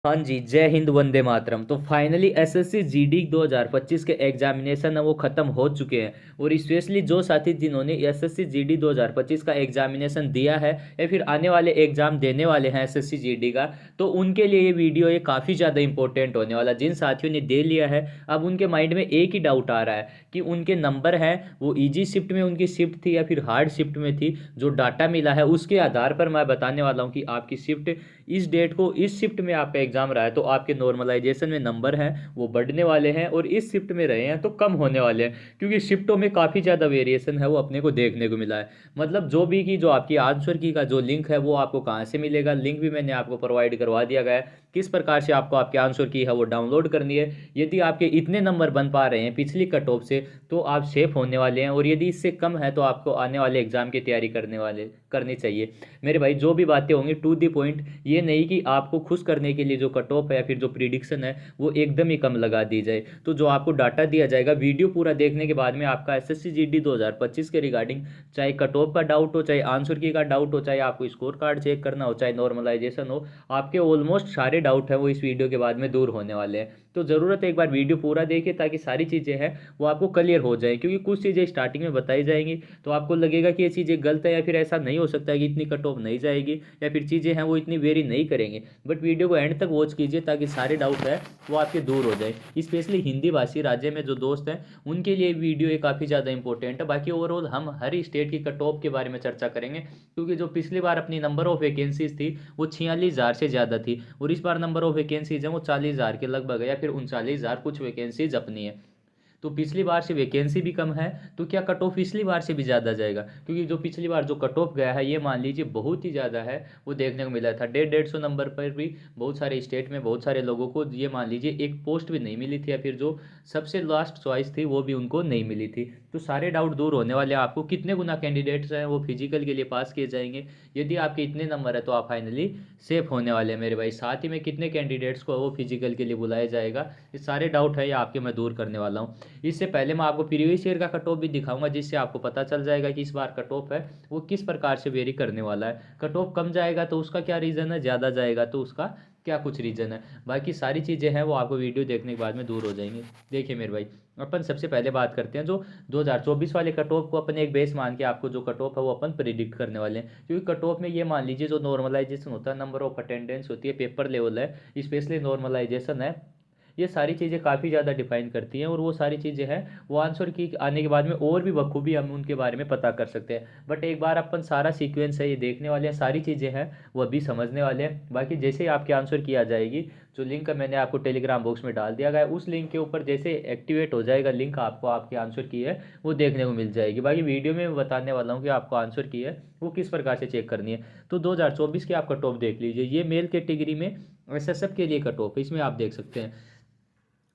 हाँ जी, जय हिंद वंदे मातरम। तो फाइनली एसएससी जीडी 2025 के एग्जामिनेशन है वो ख़त्म हो चुके हैं। और स्पेशली जो साथी जिन्होंने एसएससी जीडी 2025 का एग्जामिनेशन दिया है या फिर आने वाले एग्ज़ाम देने वाले हैं एसएससी जीडी का, तो उनके लिए ये वीडियो ये काफ़ी ज़्यादा इंपॉर्टेंट होने वाला। जिन साथियों ने दे लिया है, अब उनके माइंड में एक ही डाउट आ रहा है कि उनके नंबर हैं वो ईजी शिफ्ट में उनकी शिफ्ट थी या फिर हार्ड शिफ्ट में थी। जो डाटा मिला है उसके आधार पर मैं बताने वाला हूँ कि आपकी शिफ्ट इस डेट को, इस शिफ्ट में आपका एग्जाम रहा है तो आपके नॉर्मलाइजेशन में नंबर हैं वो बढ़ने वाले हैं, और इस शिफ्ट में रहे हैं तो कम होने वाले हैं, क्योंकि शिफ्टों में काफ़ी ज़्यादा वेरिएशन है वो अपने को देखने को मिला है। मतलब जो भी की जो आपकी आंसर की का जो लिंक है वो आपको कहाँ से मिलेगा, लिंक भी मैंने आपको प्रोवाइड करवा दिया गया है। किस प्रकार से आपको आपके आंसर की है वो डाउनलोड करनी है। यदि आपके इतने नंबर बन पा रहे हैं पिछली कट ऑफ से तो आप सेफ होने वाले हैं, और यदि इससे कम है तो आपको आने वाले एग्जाम की तैयारी करनी चाहिए। मेरे भाई जो भी बातें होंगी टू दी पॉइंट, ये नहीं कि आपको खुश करने के लिए जो कट ऑफ है या फिर जो प्रिडिक्शन है वो एकदम ही कम लगा दी जाए। तो जो आपको डाटा दिया जाएगा वीडियो पूरा देखने के बाद में, आपका एसएससी जीडी 2025 के रिगार्डिंग चाहे कट ऑफ का डाउट हो, चाहे आंसर की का डाउट हो, चाहे आपको स्कोर कार्ड चेक करना हो, चाहे नॉर्मलाइजेशन हो, आपके ऑलमोस्ट सारे डाउट हैं वो इस वीडियो के बाद में दूर होने वाले हैं। तो ज़रूरत है एक बार वीडियो पूरा देखिए ताकि सारी चीज़ें हैं वो आपको क्लियर हो जाए, क्योंकि कुछ चीज़ें स्टार्टिंग में बताई जाएंगी तो आपको लगेगा कि ये चीज़ें गलत है या फिर ऐसा नहीं हो सकता है कि इतनी कट ऑफ नहीं जाएगी या फिर चीज़ें हैं वो इतनी वेरी नहीं करेंगे। बट वीडियो को एंड तक वॉच कीजिए ताकि सारे डाउट है वो आपके दूर हो जाए। स्पेशली हिंदी भाषी राज्य में जो दोस्त हैं उनके लिए वीडियो ये काफ़ी ज़्यादा इंपॉर्टेंट है। बाकी ओवरऑल हम हर स्टेट की कट ऑफ के बारे में चर्चा करेंगे, क्योंकि जो पिछली बार अपनी नंबर ऑफ वैकेंसीज थी वो 46,000 से ज़्यादा थी, और इस बार नंबर ऑफ वैकेंसीज हैं वो 40,000 के लगभग है या फिर 39,000 कुछ वैकेंसीज अपनी है। तो पिछली बार से वैकेंसी भी कम है, तो क्या कट ऑफ पिछली बार से भी ज़्यादा जाएगा? क्योंकि जो पिछली बार जो कट ऑफ गया है ये मान लीजिए बहुत ही ज़्यादा है, वो देखने को मिला था 150 नंबर पर भी बहुत सारे स्टेट में बहुत सारे लोगों को ये मान लीजिए एक पोस्ट भी नहीं मिली थी, या फिर जो सबसे लास्ट चॉइस थी वो भी उनको नहीं मिली थी। तो सारे डाउट दूर होने वाले हैं। आपको कितने गुना कैंडिडेट्स हैं वो फिजिकल के लिए पास किए जाएंगे, यदि आपके इतने नंबर है तो आप फाइनली सेफ होने वाले हैं मेरे भाई। साथ ही में कितने कैंडिडेट्स को वो फिजिकल के लिए बुलाया जाएगा, ये सारे डाउट है ये आपके मैं दूर करने वाला हूँ। इससे पहले मैं आपको प्रीवियस ईयर का कट ऑफ भी दिखाऊंगा, जिससे आपको पता चल जाएगा कि इस बार कट ऑफ है वो किस प्रकार से वेरी करने वाला है। कट ऑफ कम जाएगा तो उसका क्या रीज़न है, ज़्यादा जाएगा तो उसका क्या कुछ रीज़न है। बाकी सारी चीज़ें हैं वो आपको वीडियो देखने के बाद में दूर हो जाएंगी। देखिए मेरे भाई, अपन सबसे पहले बात करते हैं जो 2024 वाले कट ऑफ को अपन एक बेस मान के आपको जो कट ऑफ है वो अपन प्रिडिक्ट करने वाले हैं। क्योंकि कट ऑफ में ये मान लीजिए जो नॉर्मलाइजेशन होता है, नंबर ऑफ अटेंडेंस होती है, पेपर लेवल है, स्पेशली नॉर्मलाइजेशन है, ये सारी चीज़ें काफ़ी ज़्यादा डिफाइन करती हैं। और वो सारी चीज़ें हैं वो आंसर की आने के बाद में और भी बखूबी हम उनके बारे में पता कर सकते हैं। बट एक बार अपन सारा सीक्वेंस है ये देखने वाले हैं, सारी चीज़ें हैं वो अभी समझने वाले हैं। बाकी जैसे ही आपके आंसर की आ जाएगी, जो लिंक है मैंने आपको टेलीग्राम बॉक्स में डाल दिया गया है, उस लिंक के ऊपर जैसे एक्टिवेट हो जाएगा लिंक, आपको आपके आंसर की है वो देखने को मिल जाएगी। बाकी वीडियो में मैं बताने वाला हूँ कि आपको आंसर की है वो किस प्रकार से चेक करनी है। तो 2024 की आप कट ऑफ देख लीजिए, ये मेल कैटेगरी में एसएसएफ के लिए कट ऑफ है, इसमें आप देख सकते हैं।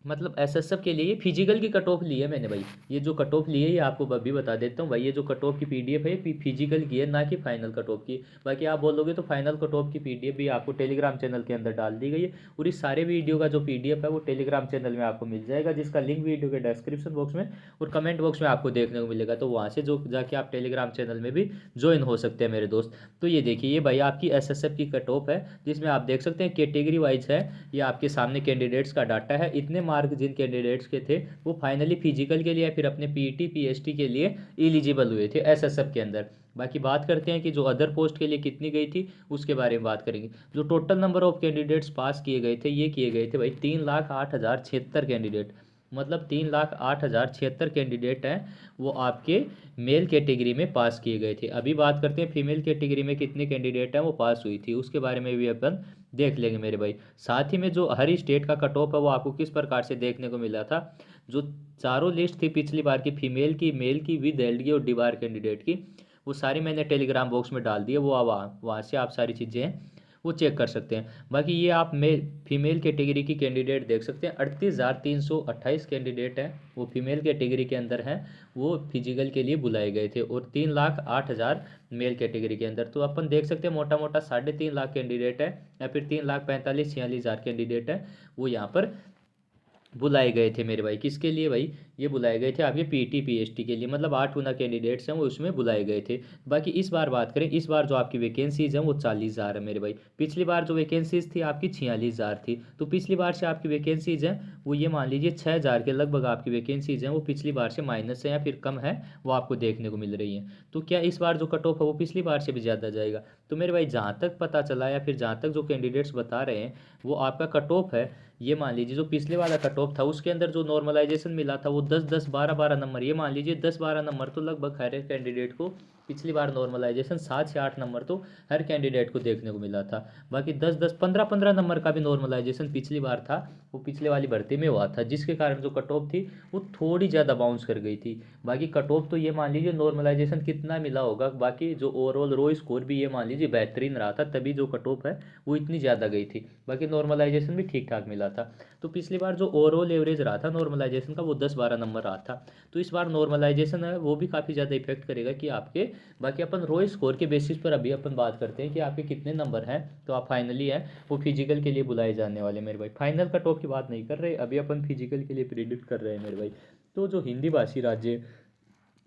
मतलब एसएसएफ के लिए फिजिकल की कट ऑफ ली है मैंने भाई। ये जो कट ऑफ ली है ये आपको अभी बता देता हूँ भाई, ये जो कट ऑफ की पीडीएफ है फिजिकल की है, ना कि फाइनल कट ऑफ की। बाकी आप बोलोगे तो फाइनल कट ऑफ की पीडीएफ भी आपको टेलीग्राम चैनल के अंदर डाल दी गई है, और इस सारे वीडियो का जो पीडीएफ है वो टेलीग्राम चैनल में आपको मिल जाएगा, जिसका लिंक वीडियो के डिस्क्रिप्शन बॉक्स में और कमेंट बॉक्स में आपको देखने को मिलेगा। तो वहाँ से जो जाके आप टेलीग्राम चैनल में भी ज्वाइन हो सकते हैं मेरे दोस्त। तो ये देखिए ये भाई आपकी एसएसएफ की कट ऑफ है, जिसमें आप देख सकते हैं कैटेगरी वाइज है, ये आपके सामने कैंडिडेट्स का डाटा है। इतने मार्क जिन कैंडिडेट्स के थे वो फाइनली फिजिकल के लिए या फिर अपने पीईटी पीएचटी के लिए एलिजिबल हुए थे एसएसएफ के अंदर। बाकी बात करते हैं कि जो अदर पोस्ट के लिए कितनी गई थी उसके बारे में बात करेंगे। जो टोटल नंबर ऑफ कैंडिडेट्स पास किए गए थे ये किए गए थे भाई 3,08,076 कैंडिडेट। मतलब 3,08,076 कैंडिडेट हैं वो आपके मेल कैटेगरी में पास किए गए थे। अभी बात करते हैं फीमेल कैटेगरी में कितने कैंडिडेट हैं वो पास हुई थी, उसके बारे में भी अपन देख लेंगे मेरे भाई। साथ ही में जो हर स्टेट का कट ऑफ है वो आपको किस प्रकार से देखने को मिला था। जो चारों लिस्ट थी पिछली बार की, फीमेल की, मेल की, विद एलडी और डीबार कैंडिडेट की, वो सारी मैंने टेलीग्राम बॉक्स में डाल दी है। वो आप वहाँ से आप सारी चीज़ें हैं वो चेक कर सकते हैं। बाकी ये आप फीमेल कैटेगरी की कैंडिडेट देख सकते हैं, 38,328 कैंडिडेट हैं वो फीमेल कैटेगरी के अंदर हैं, वो फिजिकल के लिए बुलाए गए थे, और 3,08,000 मेल कैटेगरी के अंदर। तो अपन देख सकते हैं मोटा मोटा 3.5 लाख कैंडिडेट है, या फिर 3,45,46,000 कैंडिडेट है वो यहाँ पर बुलाए गए थे मेरे भाई। किसके लिए भाई? ये बुलाए गए थे आपके पीटी पीएचटी के लिए, मतलब 8 गुना कैंडिडेट्स हैं वो उसमें बुलाए गए थे। बाकी इस बार बात करें, इस बार जो आपकी वैकेंसीज हैं वो 40,000 है मेरे भाई। पिछली बार जो वैकेंसीज थी आपकी 46,000 थी। तो पिछली बार से आपकी वैकेंसीज हैं वो ये मान लीजिए 6,000 के लगभग आपकी वैकेंसीज हैं वो पिछली बार से माइनस है या फिर कम है, वो आपको देखने को मिल रही हैं। तो क्या इस बार जो कट ऑफ है वो पिछली बार से भी ज़्यादा जाएगा? तो मेरे भाई जहाँ तक पता चला या फिर जहाँ तक जो कैंडिडेट्स बता रहे हैं, वो आपका कट ऑफ है, ये मान लीजिए जो पिछले वाला कट ऑफ था उसके अंदर जो नॉर्मलाइजेशन मिला था वो 10-10 12-12 नंबर, ये मान लीजिए 10-12 नंबर तो लगभग हर एक कैंडिडेट को पिछली बार नॉर्मलाइजेशन 7 से 8 नंबर तो हर कैंडिडेट को देखने को मिला था। बाकी 10-10 15-15 नंबर का भी नॉर्मलाइजेशन पिछली बार था, वो पिछले वाली भर्ती में हुआ था, जिसके कारण जो कट ऑफ थी वो थोड़ी ज़्यादा बाउंस कर गई थी। बाकी कट ऑफ तो ये मान लीजिए नॉर्मलाइजेशन कितना मिला होगा, बाकी जो ओवरऑल रो स्कोर भी ये मान लीजिए बेहतरीन रहा था, तभी जो कट ऑफ है वो इतनी ज़्यादा गई थी। बाकी नॉर्मलाइजेशन भी ठीक ठाक मिला था। तो पिछली बार जो ओवरऑल एवरेज रहा था नॉर्मलाइजेशन का वो 10-12 नंबर रहा था। तो इस बार नॉर्मलाइजेशन है वो भी काफ़ी ज़्यादा इफेक्ट करेगा कि आपके, बाकी अपन रो स्कोर के बेसिस पर अभी अपन बात करते हैं कि आपके कितने नंबर हैं तो आप फाइनली हैं वो फिजिकल के लिए बुलाए जाने वाले मेरे भाई। फाइनल कट ऑफ की बात नहीं कर रहे, अभी अपन फिजिकल के लिए प्रिडिक्ट कर रहे हैं मेरे भाई। तो जो हिंदी भाषी राज्य,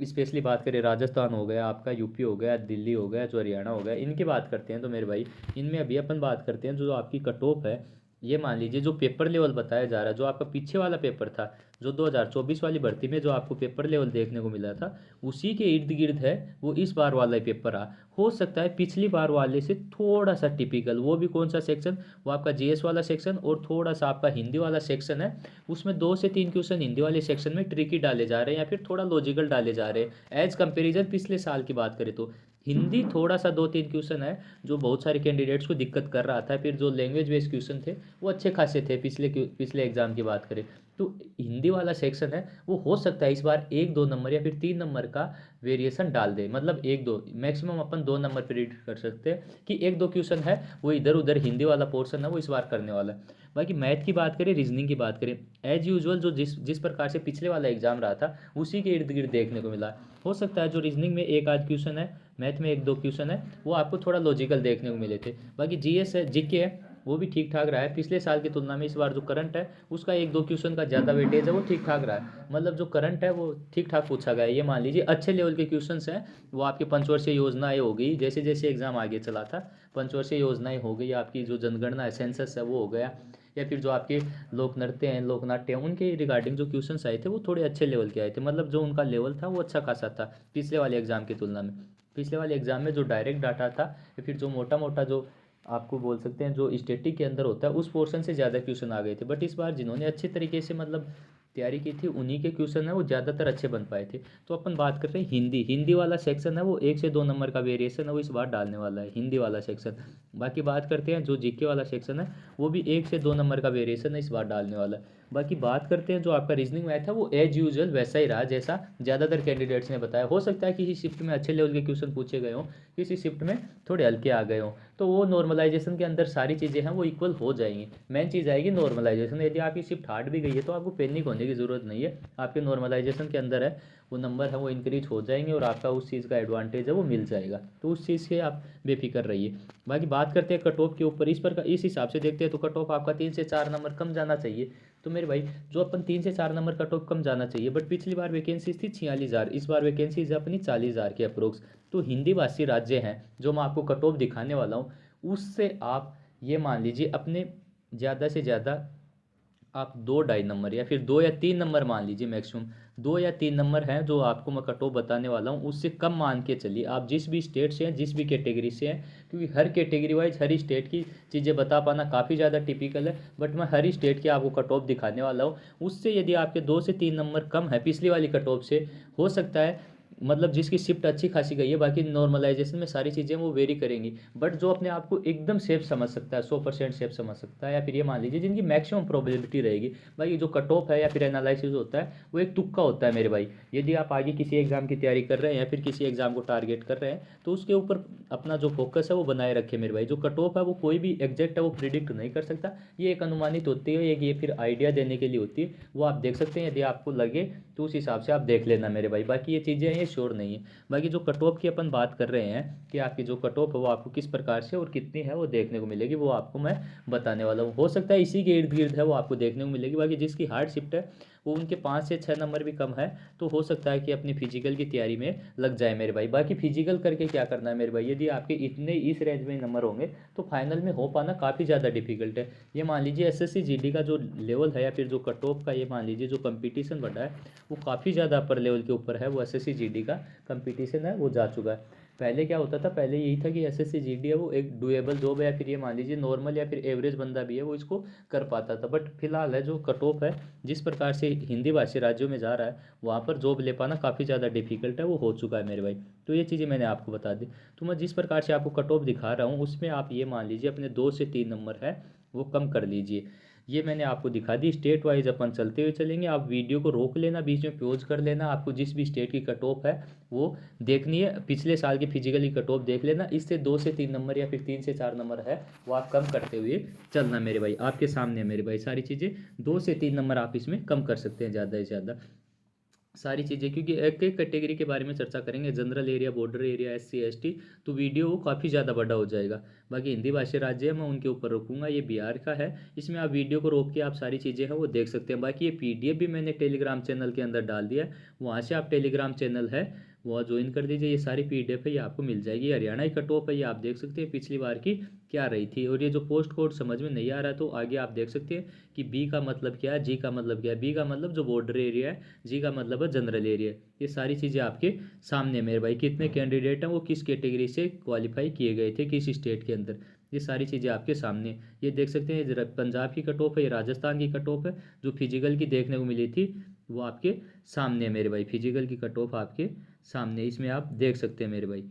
स्पेशली बात करें राजस्थान हो गया आपका, यूपी हो गया, दिल्ली हो गया, जो हरियाणा हो गया, इनकी बात करते हैं तो मेरे भाई इनमें अभी अपन बात करते हैं जो आपकी कट ऑफ है। ये मान लीजिए जो पेपर लेवल बताया जा रहा है, जो आपका पीछे वाला पेपर था, जो 2024 वाली भर्ती में जो आपको पेपर लेवल देखने को मिला था, उसी के इर्द गिर्द है वो इस बार वाला ही पेपर आ, हो सकता है पिछली बार वाले से थोड़ा सा टिपिकल, वो भी कौन सा सेक्शन, वो आपका जीएस वाला सेक्शन और थोड़ा सा आपका हिंदी वाला सेक्शन है, उसमें 2 से 3 क्वेश्चन हिंदी वाले सेक्शन में ट्रिकी डाले जा रहे हैं या फिर थोड़ा लॉजिकल डाले जा रहे हैं एज कंपेरिजन पिछले साल की बात करें तो। हिंदी थोड़ा सा 2-3 क्वेश्चन है जो बहुत सारे कैंडिडेट्स को दिक्कत कर रहा था, फिर जो लैंग्वेज बेस्ड क्वेश्चन थे वो अच्छे खासे थे पिछले एग्जाम की बात करें तो। हिंदी वाला सेक्शन है वो हो सकता है इस बार 1-2 नंबर या फिर 3 नंबर का वेरिएशन डाल दे, मतलब 1-2 मैक्सिमम अपन 2 नंबर प्रिडिक्ट कर सकते हैं कि 1-2 क्वेश्चन है वो इधर उधर हिंदी वाला पोर्शन है वो इस बार करने वाला है। बाकी मैथ की बात करें, रीजनिंग की बात करें, एज यूजुअल जो जिस जिस प्रकार से पिछले वाला एग्जाम रहा था उसी के इर्द गिर्द देखने को मिला। हो सकता है जो रीजनिंग में 1-8 क्वेश्चन है, मैथ में 1-2 क्वेश्चन है, वो आपको थोड़ा लॉजिकल देखने को मिले थे। बाकी जीएस है, जीके है, वो भी ठीक ठाक रहा है पिछले साल की तुलना में। इस बार जो करंट है उसका 1-2 क्वेश्चन का ज़्यादा वेटेज है वो ठीक ठाक रहा है, मतलब जो करंट है वो ठीक ठाक पूछा गया है। ये मान लीजिए अच्छे लेवल के क्वेश्चंस हैं, वो आपकी पंचवर्षीय योजनाएं हो गई, जैसे जैसे एग्जाम आगे चला था पंचवर्षीय योजनाएं हो गई, आपकी जो जनगणना है सेंसस है वो हो गया, या फिर जो आपके लोक नृत्य हैं लोकनाट्य हैं उनके रिगार्डिंग जो क्वेश्चंस आए थे वो थोड़े अच्छे लेवल के आए थे, मतलब जो उनका लेवल था वो अच्छा खासा था पिछले वाले एग्जाम की तुलना में। पिछले वाले एग्जाम में जो डायरेक्ट डाटा था या फिर जो मोटा मोटा जो आपको बोल सकते हैं जो स्टैटिक के अंदर होता है उस पोर्शन से ज़्यादा क्वेश्चन आ गए थे, बट इस बार जिन्होंने अच्छे तरीके से मतलब तैयारी की थी उन्हीं के क्वेश्चन है वो ज़्यादातर अच्छे बन पाए थे। तो अपन बात कर रहे हैं हिंदी, हिंदी वाला सेक्शन है वो 1 से 2 नंबर का वेरिएशन है वो इस बार डालने वाला है हिंदी वाला सेक्शन। बाकी बात करते हैं जो जीके वाला सेक्शन है वो भी 1 से 2 नंबर का वेरिएशन है इस बार डालने वाला है। बाकी बात करते हैं जो आपका रीजनिंग मैथ है वो एज यूजुअल वैसा ही रहा जैसा ज़्यादातर कैंडिडेट्स ने बताया। हो सकता है किसी शिफ्ट में अच्छे लेवल के क्वेश्चन पूछे गए हों, किसी शिफ्ट में थोड़े हल्के आ गए हों, तो वो नॉर्मलाइजेशन के अंदर सारी चीज़ें हैं वो इक्वल हो जाएंगी। मेन चीज़ आएगी नॉर्मलाइजेशन, यदि आपकी शिफ्ट हार्ड भी गई है तो आपको पैनिक होने की ज़रूरत नहीं है, आपके नॉर्मलाइजेशन के अंदर है वो नंबर है वो इंक्रीज हो जाएंगे और आपका उस चीज़ का एडवांटेज है वो मिल जाएगा, तो उस चीज़ से आप बेफिक्र रहिए। बाकी बात करते हैं कट ऑफ के ऊपर, इस हिसाब से देखते हैं तो कट ऑफ आपका 3 से 4 नंबर कम जाना चाहिए। तो मेरे भाई जो अपन 3 से 4 नंबर कट ऑफ कम जाना चाहिए, बट पिछली बार वैकेंसीज थी 46,000, इस बार वैकेंसीज है अपनी 40,000 के अप्रोक्स। तो हिंदी भाषी राज्य हैं जो मैं आपको कट ऑफ दिखाने वाला हूँ, उससे आप ये मान लीजिए अपने ज़्यादा से ज़्यादा आप 2-2.5 नंबर या फिर 2 या 3 नंबर मान लीजिए, मैक्सिमम 2 या 3 नंबर हैं जो आपको मैं कट ऑफ बताने वाला हूँ, उससे कम मान के चलिए आप जिस भी स्टेट से हैं जिस भी कैटेगरी से हैं, क्योंकि हर कैटेगरी वाइज हर स्टेट की चीज़ें बता पाना काफ़ी ज़्यादा टिपिकल है, बट मैं हर स्टेट के आपको कट ऑफ दिखाने वाला हूँ। उससे यदि आपके 2 से 3 नंबर कम है पिछली वाली कट ऑफ से, हो सकता है मतलब जिसकी शिफ्ट अच्छी खासी गई है, बाकी नॉर्मलाइजेशन में सारी चीज़ें वो वेरी करेंगी, बट जो अपने आप को एकदम सेफ समझ सकता है 100% सेफ समझ सकता है, या फिर ये मान लीजिए जिनकी मैक्सिमम प्रोबेबिलिटी रहेगी, भाई जो कट ऑफ है या फिर एनालिसिस होता है वो एक तुक्का होता है मेरे भाई। यदि आप आगे किसी एग्जाम की तैयारी कर रहे हैं या फिर किसी एग्जाम को टारगेट कर रहे हैं तो उसके ऊपर अपना जो फोकस है वो बनाए रखे मेरे भाई। जो कट ऑफ है वो कोई भी एग्जैक्ट है वो प्रिडिक्ट नहीं कर सकता, ये एक अनुमानित होती है, एक ये फिर आइडिया देने के लिए होती है, वो आप देख सकते हैं, यदि आपको लगे तो उस हिसाब से आप देख लेना मेरे भाई। बाकी ये चीज़ें हैं ये श्योर नहीं है। बाकी जो कट ऑफ की अपन बात कर रहे हैं कि आपकी जो कट ऑफ है वो आपको किस प्रकार से और कितनी है वो देखने को मिलेगी, वो आपको मैं बताने वाला हूँ। हो सकता है इसी के इर्द गिर्द है वो आपको देखने को मिलेगी। बाकी जिसकी हार्ड शिफ्ट है वो उनके 5 से 6 नंबर भी कम है, तो हो सकता है कि अपनी फिजिकल की तैयारी में लग जाए मेरे भाई। बाकी फिजिकल करके क्या करना है मेरे भाई, यदि आपके इतने इस रेंज में नंबर होंगे तो फाइनल में हो पाना काफ़ी ज़्यादा डिफिकल्ट है। ये मान लीजिए एसएससी जीडी का जो लेवल है या फिर जो कट ऑफ का ये मान लीजिए जो कंपटीशन बढ़ा है वो काफ़ी ज़्यादा अपर लेवल के ऊपर है। वो एसएससी जीडी का कंपटीशन है वो जा चुका है। पहले क्या होता था, पहले यही था कि एसएससी जीडी है वो एक डुएबल जॉब है, या फिर ये मान लीजिए नॉर्मल या फिर एवरेज बंदा भी है वो इसको कर पाता था। बट फिलहाल है जो कट ऑफ है जिस प्रकार से हिंदी भाषी राज्यों में जा रहा है वहाँ पर जॉब ले पाना काफ़ी ज़्यादा डिफिकल्ट है, वो हो चुका है मेरे भाई। तो ये चीज़ें मैंने आपको बता दी। तो मैं जिस प्रकार से आपको कट ऑफ दिखा रहा हूँ उसमें आप ये मान लीजिए अपने 2 से 3 नंबर है वो कम कर लीजिए। ये मैंने आपको दिखा दी। स्टेट वाइज अपन चलते हुए चलेंगे, आप वीडियो को रोक लेना, बीच में पॉज कर लेना। आपको जिस भी स्टेट की कट ऑफ है वो देखनी है, पिछले साल की फिजिकली कट ऑफ देख लेना। इससे 2 से 3 नंबर या फिर 3 से 4 नंबर है वो आप कम करते हुए चलना मेरे भाई। आपके सामने मेरे भाई सारी चीज़ें 2 से 3 नंबर आप इसमें कम कर सकते हैं ज़्यादा से ज़्यादा सारी चीज़ें, क्योंकि एक एक कैटेगरी के बारे में चर्चा करेंगे, general area, border area, SC ST, तो वीडियो वो काफ़ी ज़्यादा बड़ा हो जाएगा। बाकी हिंदी भाषी राज्य है मैं उनके ऊपर रोकूंगा, ये बिहार का है, इसमें आप वीडियो को रोक के आप सारी चीज़ें हैं वो देख सकते हैं। बाकी ये पीडीएफ भी मैंने टेलीग्राम चैनल के अंदर डाल दिया है, वहाँ से आप टेलीग्राम चैनल है वो ज्वाइन कर दीजिए। ये सारी पीडीएफ है ये आपको मिल जाएगी। हरियाणा की कट ऑफ है ये आप देख सकते हैं पिछली बार की क्या रही थी। और ये जो पोस्ट कोड समझ में नहीं आ रहा तो आगे आप देख सकते हैं कि बी का मतलब क्या है, जी का मतलब क्या है। बी का मतलब जो बॉर्डर एरिया है, जी का मतलब है जनरल एरिया। ये सारी चीज़ें आपके सामने मेरे भाई, कितने कैंडिडेट हैं वो किस कैटेगरी से क्वालिफाई किए गए थे किस स्टेट के अंदर, ये सारी चीज़ें आपके सामने ये देख सकते हैं। जरा पंजाब की कट ऑफ है, ये राजस्थान की कट ऑफ है, जो फिजिकल की देखने को मिली थी वो आपके सामने मेरे भाई। फिजिकल की कट ऑफ आपके सामने इसमें आप देख सकते हैं मेरे भाई।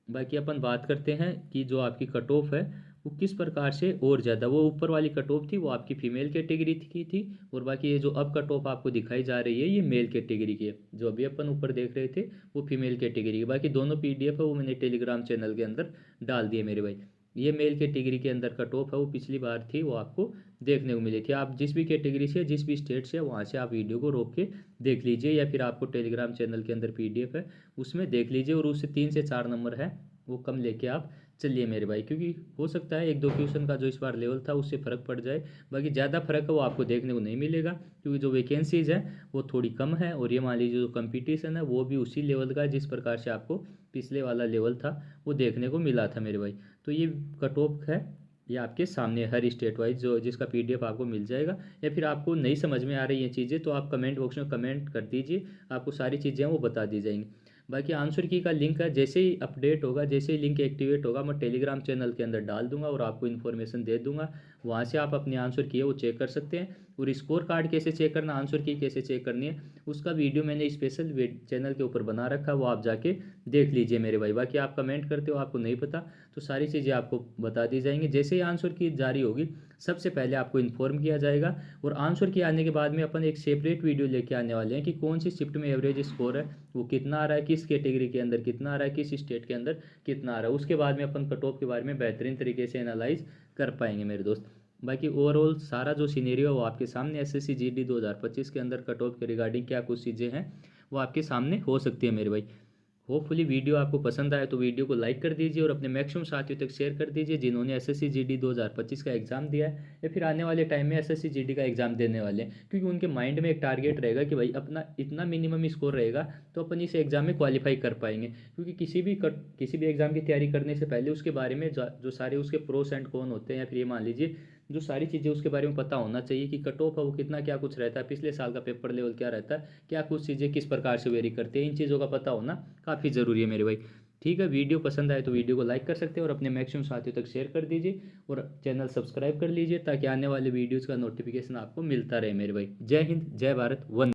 बाकी अपन बात करते हैं कि जो आपकी कट ऑफ है वो किस प्रकार से और ज़्यादा, वो ऊपर वाली कट ऑफ थी वो आपकी फीमेल कैटेगरी की थी, और बाकी ये जो अब कट ऑफ आपको दिखाई जा रही है ये मेल कैटेगरी की है। जो अभी अपन ऊपर देख रहे थे वो फीमेल कैटेगरी की। बाकी दोनों पीडीएफ है वो मैंने टेलीग्राम चैनल के अंदर डाल दिए मेरे भाई। ये मेल कैटेगरी के अंदर कट ऑफ है वो पिछली बार थी वो आपको देखने को मिली थी। आप जिस भी कैटेगरी से जिस भी स्टेट से वहाँ से आप वीडियो को रोक के देख लीजिए, या फिर आपको टेलीग्राम चैनल के अंदर पीडीएफ है उसमें देख लीजिए, और उससे 3 से 4 नंबर है वो कम लेके आप चलिए मेरे भाई। क्योंकि हो सकता है एक दो क्वेश्चन का जो इस बार लेवल था उससे फ़र्क पड़ जाए। बाकी ज़्यादा फर्क है वो आपको देखने को नहीं मिलेगा, क्योंकि जो वैकेंसीज़ हैं वो थोड़ी कम है, और ये मान लीजिए जो कंपटीशन है वो भी उसी लेवल का है जिस प्रकार से आपको पिछले वाला लेवल था वो देखने को मिला था मेरे भाई। तो ये कट ऑफ है ये आपके सामने हर स्टेट वाइज जो जिसका पीडीएफ आपको मिल जाएगा। या फिर आपको नहीं समझ में आ रही ये चीज़ें तो आप कमेंट बॉक्स में कमेंट कर दीजिए, आपको सारी चीज़ें वो बता दी जाएंगी। बाकी आंसर की का लिंक है, जैसे ही अपडेट होगा, जैसे ही लिंक एक्टिवेट होगा मैं टेलीग्राम चैनल के अंदर डाल दूंगा और आपको इन्फॉर्मेशन दे दूंगा। वहाँ से आप अपने आंसर की है वो चेक कर सकते हैं। और स्कोर कार्ड कैसे चेक करना, आंसर की कैसे चेक करनी है, उसका वीडियो मैंने स्पेशल चैनल के ऊपर बना रखा है, वो आप जाके देख लीजिए मेरे भाई। बाकी आप कमेंट करते हो आपको नहीं पता तो सारी चीज़ें आपको बता दी जाएंगी। जैसे ही आंसर की जारी होगी सबसे पहले आपको इन्फॉर्म किया जाएगा, और आंसर की आने के बाद में अपन एक सेपरेट वीडियो लेके आने वाले हैं कि कौन सी शिफ्ट में एवरेज स्कोर है वो कितना आ रहा है, किस कैटेगरी के अंदर कितना आ रहा है, किस स्टेट के अंदर कितना आ रहा है। उसके बाद में अपन कट ऑफ के बारे में बेहतरीन तरीके से एनालाइज कर पाएंगे मेरे दोस्त। बाकी ओवरऑल सारा जो सीनेरियो है वो आपके सामने एसएससी जीडी 2025 के अंदर कट ऑफ के रिगार्डिंग क्या कुछ चीज़ें हैं वो आपके सामने हो सकती है मेरे भाई। होपफुली वीडियो आपको पसंद आए तो वीडियो को लाइक कर दीजिए और अपने मैक्सिमम साथियों तक शेयर कर दीजिए जिन्होंने एसएससी जीडी 2025 का एग्ज़ाम दिया है या फिर आने वाले टाइम में एसएससी जीडी का एग्ज़ाम देने वाले हैं। क्योंकि उनके माइंड में एक टारगेट रहेगा कि भाई अपना इतना मिनिमम स्कोर रहेगा तो अपन इस एग्ज़ाम में क्वालिफाई कर पाएंगे। क्योंकि किसी भी एग्ज़ाम की तैयारी करने से पहले उसके बारे में जो सारे उसके प्रोस एंड कौन होते हैं, या फिर ये मान लीजिए जो सारी चीज़ें उसके बारे में पता होना चाहिए कि कट ऑफ है वो कितना क्या कुछ रहता है, पिछले साल का पेपर लेवल क्या रहता है, क्या कुछ चीज़ें किस प्रकार से वेरी करती है, इन चीज़ों का पता होना काफ़ी ज़रूरी है मेरे भाई। ठीक है, वीडियो पसंद आए तो वीडियो को लाइक कर सकते हैं और अपने मैक्सिमम साथियों तक शेयर कर दीजिए, और चैनल सब्सक्राइब कर लीजिए ताकि आने वाले वीडियोज़ का नोटिफिकेशन आपको मिलता रहे मेरे भाई। जय हिंद, जय भारत, वंदे।